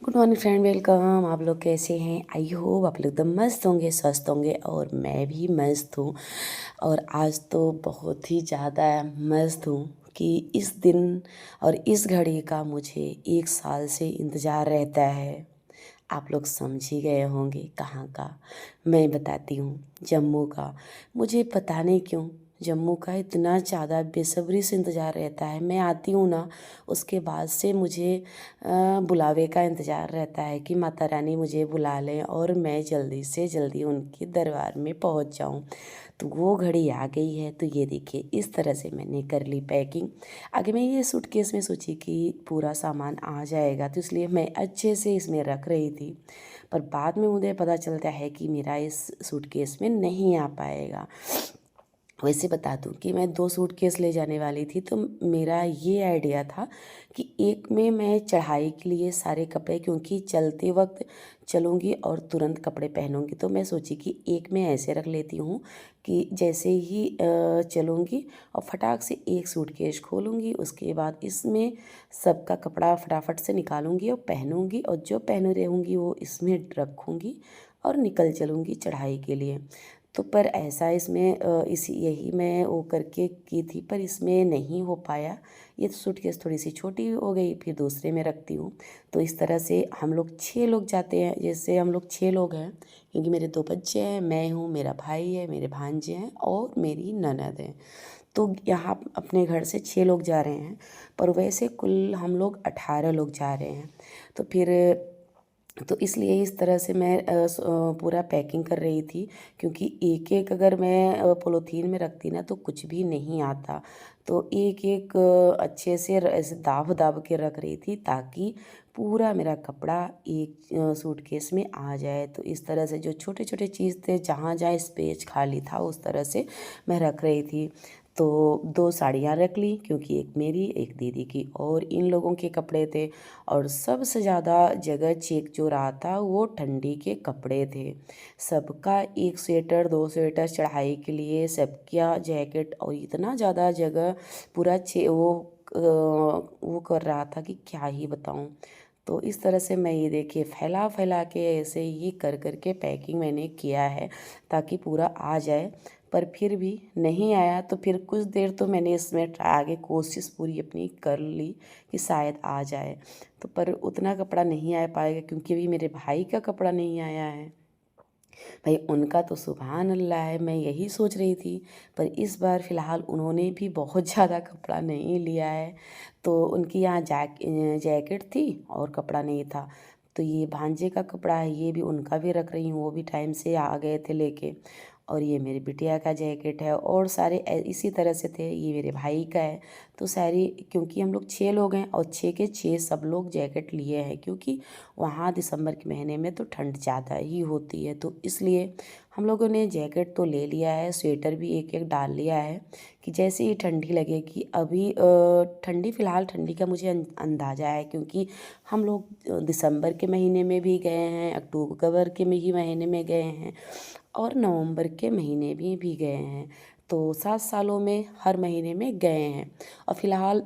Good morning friend, welcome. आप लोग कैसे हैं? आई होप आप लोग एकदम मस्त होंगे, स्वस्थ होंगे और मैं भी मस्त हूँ। और आज तो बहुत ही ज़्यादा मस्त हूँ कि इस दिन और इस घड़ी का मुझे 1 साल से इंतज़ार रहता है। आप लोग समझ ही गए होंगे कहाँ का। मैं बताती हूँ, जम्मू का। मुझे पता नहीं क्यों जम्मू का इतना ज़्यादा बेसब्री से इंतज़ार रहता है। मैं आती हूँ ना, उसके बाद से मुझे बुलावे का इंतज़ार रहता है कि माता रानी मुझे बुला लें और मैं जल्दी से जल्दी उनके दरबार में पहुँच जाऊँ। तो वो घड़ी आ गई है। तो ये देखिए, इस तरह से मैंने कर ली पैकिंग। आगे मैं ये सूटकेस में सोची कि पूरा सामान आ जाएगा, तो इसलिए मैं अच्छे से इसमें रख रही थी। पर बाद में मुझे पता चलता है कि मेरा इस सूटकेस में नहीं आ पाएगा। वैसे बता दूं कि मैं 2 सूटकेस ले जाने वाली थी, तो मेरा ये आइडिया था कि एक में मैं चढ़ाई के लिए सारे कपड़े, क्योंकि चलते वक्त चलूँगी और तुरंत कपड़े पहनूंगी, तो मैं सोची कि एक में ऐसे रख लेती हूँ कि जैसे ही चलूँगी और फटाक से एक सूटकेस खोलूँगी, उसके बाद इसमें सबका कपड़ा फटाफट से निकालूंगी और पहनूंगी, और जो पहन रहूँगी वो इसमें रखूँगी और निकल चलूँगी चढ़ाई के लिए। तो पर ऐसा इसमें इसी यही मैं वो करके की थी, पर इसमें नहीं हो पाया। ये सूटकेस थोड़ी सी छोटी हो गई, फिर दूसरे में रखती हूँ। तो इस तरह से हम लोग 6 लोग जाते हैं। जैसे हम लोग 6 लोग हैं, क्योंकि मेरे 2 बच्चे हैं, मैं हूँ, मेरा भाई है, मेरे भांजे हैं और मेरी ननद है। तो यहाँ अपने घर से 6 लोग जा रहे हैं, पर वैसे कुल हम लोग 18 लोग जा रहे हैं। तो फिर तो इसलिए इस तरह से मैं पूरा पैकिंग कर रही थी, क्योंकि एक एक अगर मैं पॉलीथीन में रखती ना तो कुछ भी नहीं आता। तो एक एक अच्छे से ऐसे दाब दाब के रख रही थी, ताकि पूरा मेरा कपड़ा एक सूटकेस में आ जाए। तो इस तरह से जो छोटे छोटे चीज़ थे, जहाँ जहाँ स्पेस खाली था, उस तरह से मैं रख रही थी। तो 2 साड़ियाँ रख ली, क्योंकि एक मेरी एक दीदी की, और इन लोगों के कपड़े थे। और सबसे ज़्यादा जगह चेक जो रहा था वो ठंडी के कपड़े थे। सबका एक स्वेटर 2 स्वेटर चढ़ाई के लिए, सबका जैकेट, और इतना ज़्यादा जगह पूरा वो कर रहा था कि क्या ही बताऊं। तो इस तरह से मैं ये देखिए फैला फैला के ऐसे ही कर कर के पैकिंग मैंने किया है, ताकि पूरा आ जाए। पर फिर भी नहीं आया, तो फिर कुछ देर तो मैंने इसमें आगे कोशिश पूरी अपनी कर ली कि शायद आ जाए। तो पर उतना कपड़ा नहीं आ पाएगा, क्योंकि अभी मेरे भाई का कपड़ा नहीं आया है। भाई उनका तो सुभान अल्लाह है, मैं यही सोच रही थी। पर इस बार फ़िलहाल उन्होंने भी बहुत ज़्यादा कपड़ा नहीं लिया है। तो उनकी यहाँ जैकेट थी और कपड़ा नहीं था। तो ये भांजे का कपड़ा है, ये भी उनका भी रख रही हूँ, वो भी टाइम से आ गए थे लेके। और ये मेरी बिटिया का जैकेट है, और सारे इसी तरह से थे। ये मेरे भाई का है। तो सारी, क्योंकि हम लोग 6 लोग हैं और 6 के 6 सब लोग जैकेट लिए हैं, क्योंकि वहाँ दिसंबर के महीने में तो ठंड ज़्यादा ही होती है। तो इसलिए हम लोगों ने जैकेट तो ले लिया है, स्वेटर भी एक एक डाल लिया है कि जैसे ही ठंडी लगेगी। अभी ठंडी फ़िलहाल ठंडी का मुझे अंदाज़ा है, क्योंकि हम लोग दिसंबर के महीने में भी गए हैं, अक्टूबर के ही महीने में गए हैं, और नवंबर के महीने में भी गए हैं। तो 7 सालों में हर महीने में गए हैं। और फ़िलहाल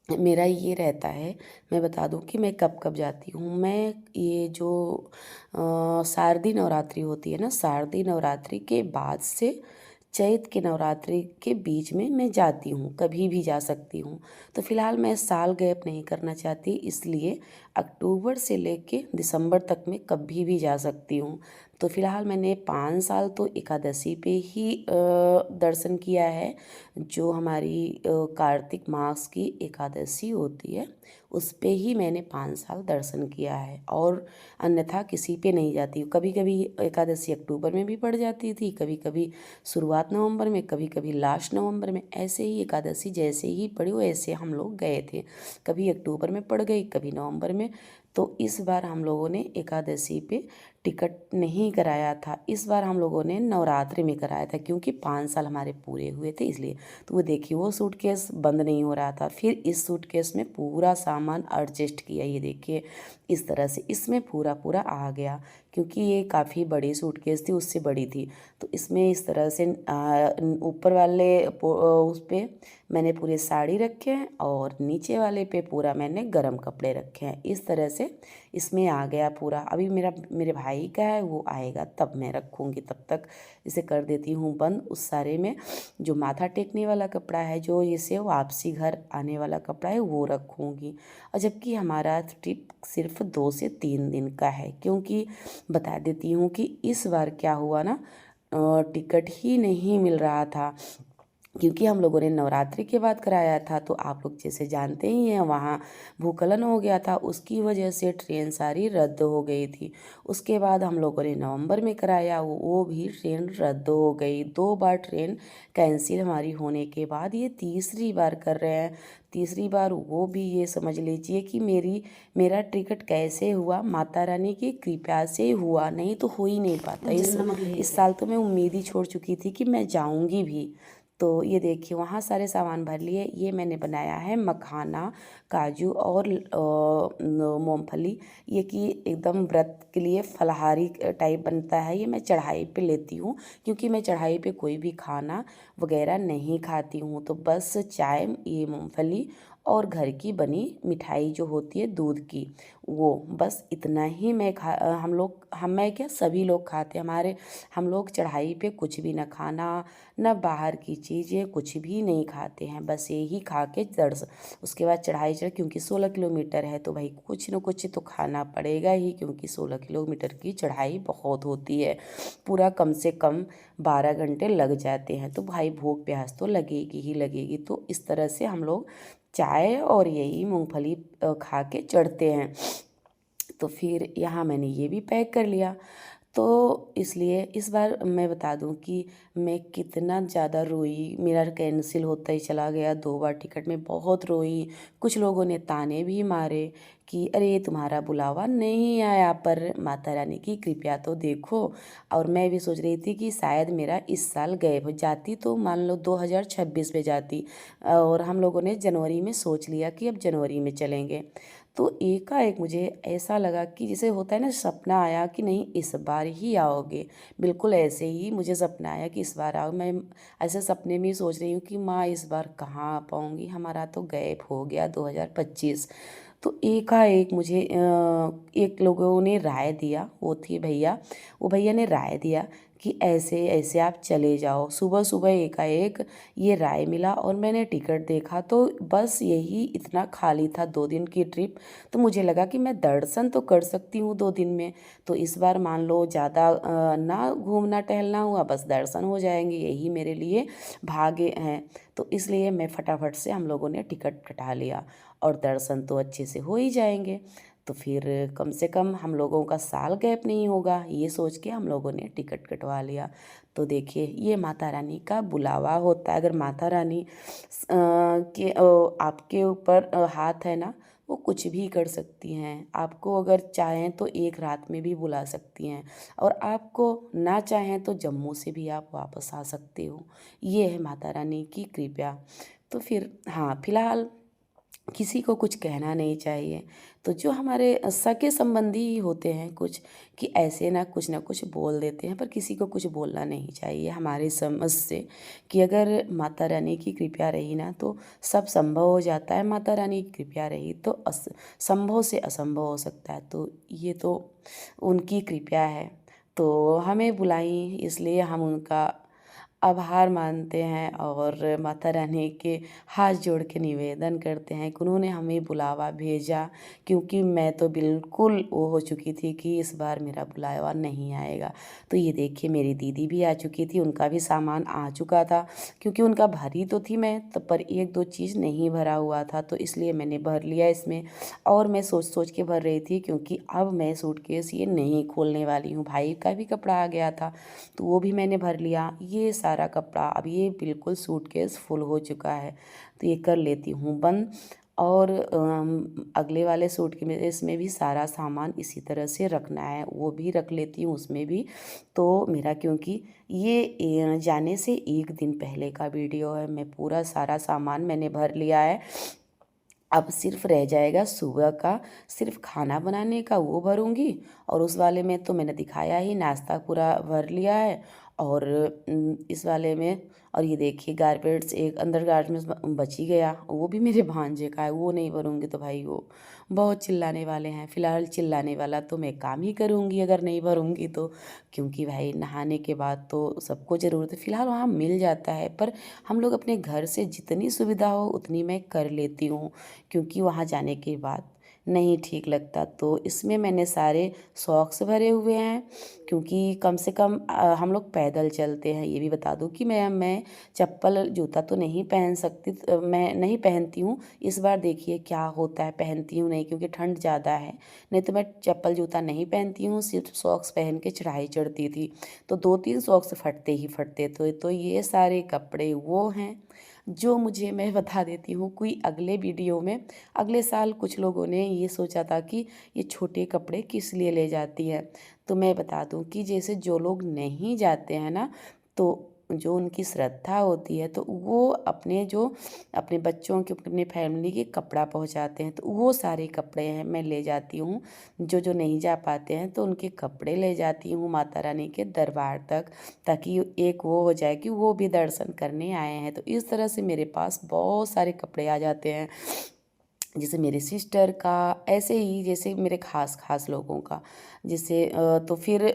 मेरा ये रहता है, मैं बता दूं कि मैं कब कब जाती हूँ। मैं ये जो शारदीय नवरात्रि होती है ना, शारदीय नवरात्रि के बाद से चैत के नवरात्रि के बीच में मैं जाती हूँ, कभी भी जा सकती हूँ। तो फ़िलहाल मैं साल गैप नहीं करना चाहती, इसलिए अक्टूबर से लेके दिसंबर तक मैं कभी भी जा सकती हूँ। तो फ़िलहाल मैंने 5 साल तो एकादशी पे ही दर्शन किया है। जो हमारी कार्तिक मास की एकादशी होती है, उस पे ही मैंने 5 साल दर्शन किया है, और अन्यथा किसी पे नहीं जाती हूँ। कभी कभी एकादशी अक्टूबर में भी पड़ जाती थी, कभी कभी शुरुआत नवंबर में, कभी कभी लास्ट नवंबर में। ऐसे ही एकादशी जैसे ही पड़ी वैसे हम लोग गए थे। कभी अक्टूबर में पड़ गई, कभी नवंबर में। तो इस बार हम लोगों ने एकादशी पे टिकट नहीं कराया था। इस बार हम लोगों ने नवरात्रि में कराया था क्योंकि 5 साल हमारे पूरे हुए थे इसलिए। तो वो देखिए वो सूटकेस बंद नहीं हो रहा था। फिर इस सूटकेस में पूरा सामान एडजस्ट किया, ये देखिए इस तरह से इसमें पूरा पूरा आ गया क्योंकि ये काफ़ी बड़ी सूटकेस थी, उससे बड़ी थी। तो इसमें इस तरह से ऊपर वाले उस पे मैंने पूरे साड़ी रखे हैं और नीचे वाले पे पूरा मैंने गरम कपड़े रखे हैं। इस तरह से इसमें आ गया पूरा। अभी मेरे भाई का है, वो आएगा तब मैं रखूँगी, तब तक इसे कर देती हूँ बंद। उस सारे में जो माथा टेकने वाला कपड़ा है, जो इसे वापसी घर आने वाला कपड़ा है, वो रखूँगी। और जबकि हमारा ट्रिप सिर्फ 2 से 3 दिन का है, क्योंकि बता देती हूँ कि इस बार क्या हुआ ना, टिकट ही नहीं मिल रहा था क्योंकि हम लोगों ने नवरात्रि के बाद कराया था। तो आप लोग जैसे जानते ही हैं वहाँ भूस्खलन हो गया था, उसकी वजह से ट्रेन सारी रद्द हो गई थी। उसके बाद हम लोगों ने नवंबर में कराया, वो भी ट्रेन रद्द हो गई। 2 बार ट्रेन कैंसिल हमारी होने के बाद ये तीसरी बार कर रहे हैं। तीसरी बार वो भी ये समझ लीजिए कि मेरा टिकट कैसे हुआ, माता रानी की कृपा से हुआ, नहीं तो हो ही नहीं पाता। इस साल तो मैं उम्मीद ही छोड़ चुकी थी कि मैं जाऊंगी भी। तो ये देखिए वहाँ सारे सामान भर लिए। ये मैंने बनाया है मखाना, काजू और मूंगफली, ये कि एकदम व्रत के लिए फलाहारी टाइप बनता है। ये मैं चढ़ाई पे लेती हूँ क्योंकि मैं चढ़ाई पे कोई भी खाना वगैरह नहीं खाती हूँ। तो बस चाय, ये मूंगफली और घर की बनी मिठाई जो होती है दूध की, वो बस इतना ही मैं क्या सभी लोग खाते हैं। हम लोग चढ़ाई पे कुछ भी ना खाना, ना बाहर की चीज़ें, कुछ भी नहीं खाते हैं, बस यही खा के उसके बाद चढ़ाई चढ़, क्योंकि 16 किलोमीटर है तो भाई कुछ न कुछ तो खाना पड़ेगा ही, क्योंकि 16 किलोमीटर की चढ़ाई बहुत होती है। पूरा कम से कम 12 घंटे लग जाते हैं, तो भाई भूख प्यास तो लगेगी ही लगेगी। तो इस तरह से हम लोग चाय और यही मूंगफली खा के चढ़ते हैं। तो फिर यहाँ मैंने ये भी पैक कर लिया। तो इसलिए इस बार मैं बता दूं कि मैं कितना ज़्यादा रोई। मेरा कैंसिल होता ही चला गया, 2 बार टिकट में बहुत रोई। कुछ लोगों ने ताने भी मारे कि अरे तुम्हारा बुलावा नहीं आया, पर माता रानी की कृपा तो देखो। और मैं भी सोच रही थी कि शायद मेरा इस साल गायब हो जाती, तो मान लो 2026 में जाती। और हम लोगों ने जनवरी में सोच लिया कि अब जनवरी में चलेंगे। तो एकाएक मुझे ऐसा लगा कि जैसे होता है ना, सपना आया कि नहीं इस बार ही आओगे। बिल्कुल ऐसे ही मुझे सपना आया कि इस बार आओ। मैं ऐसे सपने में ही सोच रही हूँ कि माँ इस बार कहाँ आ पाऊँगी, हमारा तो गैप हो गया 2025। तो एकाएक मुझे एक लोगों ने राय दिया, वो थी भैया, वो भैया ने राय दिया कि ऐसे ऐसे आप चले जाओ। सुबह सुबह एकाएक ये राय मिला और मैंने टिकट देखा तो बस यही इतना खाली था, 2 दिन की ट्रिप। तो मुझे लगा कि मैं दर्शन तो कर सकती हूँ 2 दिन में। तो इस बार मान लो ज़्यादा ना घूमना टहलना हुआ, बस दर्शन हो जाएंगे, यही मेरे लिए भाग्य हैं। तो इसलिए मैं फटाफट से हम लोगों ने टिकट कटा लिया और दर्शन तो अच्छे से हो ही जाएंगे। तो फिर कम से कम हम लोगों का साल गैप नहीं होगा, ये सोच के हम लोगों ने टिकट कटवा लिया। तो देखिए ये माता रानी का बुलावा होता है। अगर माता रानी आपके ऊपर हाथ है ना, वो कुछ भी कर सकती हैं। आपको अगर चाहें तो एक रात में भी बुला सकती हैं, और आपको ना चाहें तो जम्मू से भी आप वापस आ सकते हो। ये है माता रानी की कृपा। तो फिर हाँ, फिलहाल किसी को कुछ कहना नहीं चाहिए। तो जो हमारे सगे संबंधी ही होते हैं कुछ, कि ऐसे ना कुछ बोल देते हैं, पर किसी को कुछ बोलना नहीं चाहिए हमारी समझ से। कि अगर माता रानी की कृपा रही ना तो सब संभव हो जाता है। माता रानी की कृपा रही तो संभव से असंभव हो सकता है। तो ये तो उनकी कृपा है। तो हमें बुलाई, इसलिए हम उनका आभार मानते हैं और माता रानी के हाथ जोड़ के निवेदन करते हैं कि उन्होंने हमें बुलावा भेजा। क्योंकि मैं तो बिल्कुल वो हो चुकी थी कि इस बार मेरा बुलावा नहीं आएगा। तो ये देखिए मेरी दीदी भी आ चुकी थी, उनका भी सामान आ चुका था। क्योंकि उनका भरी तो थी मैं, तब पर 1-2 चीज़ नहीं भरा हुआ था, तो इसलिए मैंने भर लिया इसमें। और मैं सोच सोच के भर रही थी क्योंकि अब मैं सूटकेस ये नहीं खोलने वाली हूँ। भाई का भी कपड़ा आ गया था तो वो भी मैंने भर लिया। ये सारा कपड़ा अब ये बिल्कुल सूटकेस फुल हो चुका है, तो ये कर लेती हूँ बंद। और अगले वाले सूट के में इसमें भी सारा सामान इसी तरह से रखना है, वो भी रख लेती हूँ उसमें भी। तो मेरा क्योंकि ये जाने से एक दिन पहले का वीडियो है, मैं पूरा सारा सामान मैंने भर लिया है। अब सिर्फ रह जाएगा सुबह का, सिर्फ खाना बनाने का, वो भरूँगी। और उस वाले में तो मैंने दिखाया ही, नाश्ता पूरा भर लिया है। और इस वाले में, और ये देखिए गारपेट्स, एक अंदर गारमेंट्स बच ही गया, वो भी मेरे भांजे का है, वो नहीं भरूँगी तो भाई वो बहुत चिल्लाने वाले हैं। फ़िलहाल चिल्लाने वाला तो मैं काम ही करूँगी अगर नहीं भरूँगी तो, क्योंकि भाई नहाने के बाद तो सबको ज़रूरत है। फ़िलहाल वहाँ मिल जाता है, पर हम लोग अपने घर से जितनी सुविधा हो उतनी मैं कर लेती हूँ, क्योंकि वहाँ जाने के बाद नहीं ठीक लगता। तो इसमें मैंने सारे सॉक्स भरे हुए हैं, क्योंकि कम से कम हम लोग पैदल चलते हैं। ये भी बता दूँ कि मैं चप्पल जूता तो नहीं पहन सकती, मैं नहीं पहनती हूँ। इस बार देखिए क्या होता है, पहनती हूँ नहीं, क्योंकि ठंड ज़्यादा है। नहीं तो मैं चप्पल जूता नहीं पहनती हूँ, सिर्फ सॉक्स पहन के चढ़ाई चढ़ती थी। तो 2-3 सॉक्स फटते ही फटते थे। तो ये सारे कपड़े वो हैं जो मुझे, मैं बता देती हूँ, कोई अगले वीडियो में, अगले साल कुछ लोगों ने ये सोचा था कि ये छोटे कपड़े किस लिए ले जाती है। तो मैं बता दूँ कि जैसे जो लोग नहीं जाते हैं ना, तो जो उनकी श्रद्धा होती है, तो वो अपने जो अपने बच्चों के, अपनी फैमिली के कपड़ा पहुंचाते हैं। तो वो सारे कपड़े हैं मैं ले जाती हूँ। जो नहीं जा पाते हैं तो उनके कपड़े ले जाती हूँ माता रानी के दरबार तक, ताकि एक वो हो जाए कि वो भी दर्शन करने आए हैं। तो इस तरह से मेरे पास बहुत सारे कपड़े आ जाते हैं, जैसे मेरी सिस्टर का, ऐसे ही जैसे मेरे ख़ास ख़ास लोगों का। जैसे तो फिर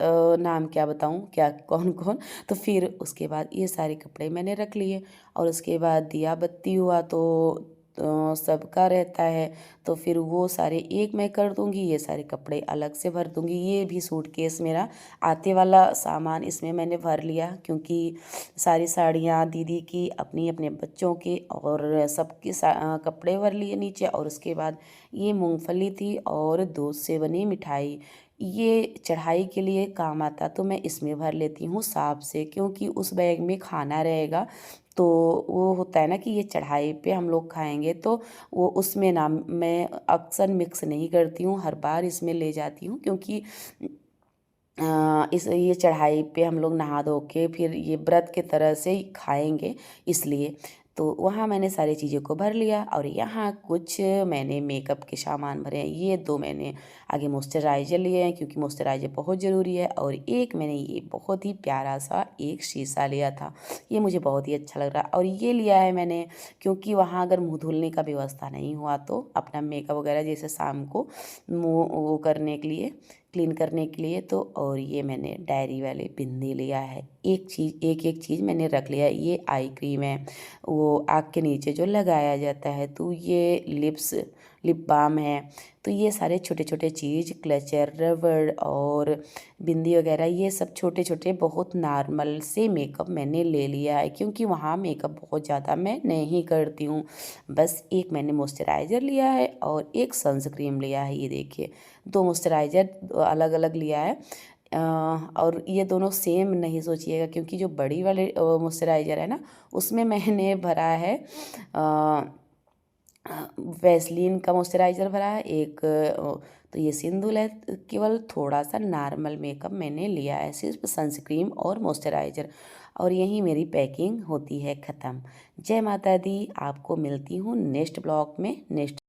नाम क्या बताऊँ, क्या कौन कौन। तो फिर उसके बाद ये सारे कपड़े मैंने रख लिए, और उसके बाद दिया बत्ती हुआ तो सबका रहता है। तो फिर वो सारे एक मैं कर दूँगी, ये सारे कपड़े अलग से भर दूँगी। ये भी सूटकेस मेरा आते वाला सामान इसमें मैंने भर लिया, क्योंकि सारी साड़ियाँ दीदी की, अपनी अपने बच्चों के, और सबके कपड़े भर लिए नीचे। और उसके बाद ये मूंगफली थी और दूध से बनी मिठाई, ये चढ़ाई के लिए काम आता, तो मैं इसमें भर लेती हूँ साफ से, क्योंकि उस बैग में खाना रहेगा। तो वो होता है ना कि ये चढ़ाई पे हम लोग खाएंगे, तो वो उसमें ना मैं अक्सर मिक्स नहीं करती हूँ, हर बार इसमें ले जाती हूँ, क्योंकि इस ये चढ़ाई पे हम लोग नहा धो के फिर ये व्रत के तरह से ही खाएंगे, इसलिए। तो वहाँ मैंने सारी चीज़ों को भर लिया। और यहाँ कुछ मैंने मेकअप के सामान भरे हैं। ये 2 मैंने आगे मॉइस्चराइज़र लिए हैं, क्योंकि मॉइस्चराइज़र बहुत ज़रूरी है। और एक मैंने ये बहुत ही प्यारा सा एक शीशा लिया था, ये मुझे बहुत ही अच्छा लग रहा है। और ये लिया है मैंने क्योंकि वहाँ अगर मुँह धुलने का व्यवस्था नहीं हुआ तो अपना मेकअप वगैरह जैसे शाम को मुँह वो करने के लिए, क्लीन करने के लिए। तो और ये मैंने डायरी वाले बिंदी लिया है। एक एक चीज़ मैंने रख लिया है। ये आई क्रीम है, वो आँख के नीचे जो लगाया जाता है। तो ये लिप बाम है। तो ये सारे छोटे छोटे चीज़, क्लचर, रबड़ और बिंदी वगैरह, ये सब छोटे छोटे बहुत नॉर्मल से मेकअप मैंने ले लिया है, क्योंकि वहाँ मेकअप बहुत ज़्यादा मैं नहीं करती हूँ। बस एक मैंने मॉइस्चराइज़र लिया है और एक सनस्क्रीन लिया है। ये देखिए 2 मॉइस्चराइज़र अलग अलग लिया है। और ये दोनों सेम नहीं सोचिएगा, क्योंकि जो बड़ी वाले मॉइस्चराइज़र है ना, उसमें मैंने भरा है वैसलीन का मॉइस्चराइज़र भरा है एक। तो ये सिंदूल है। केवल थोड़ा सा नॉर्मल मेकअप मैंने लिया है, सिर्फ सनस्क्रीन और मॉइस्चराइज़र। और यही मेरी पैकिंग होती है ख़त्म। जय माता दी। आपको मिलती हूँ नेक्स्ट ब्लॉग में, नेक्स्ट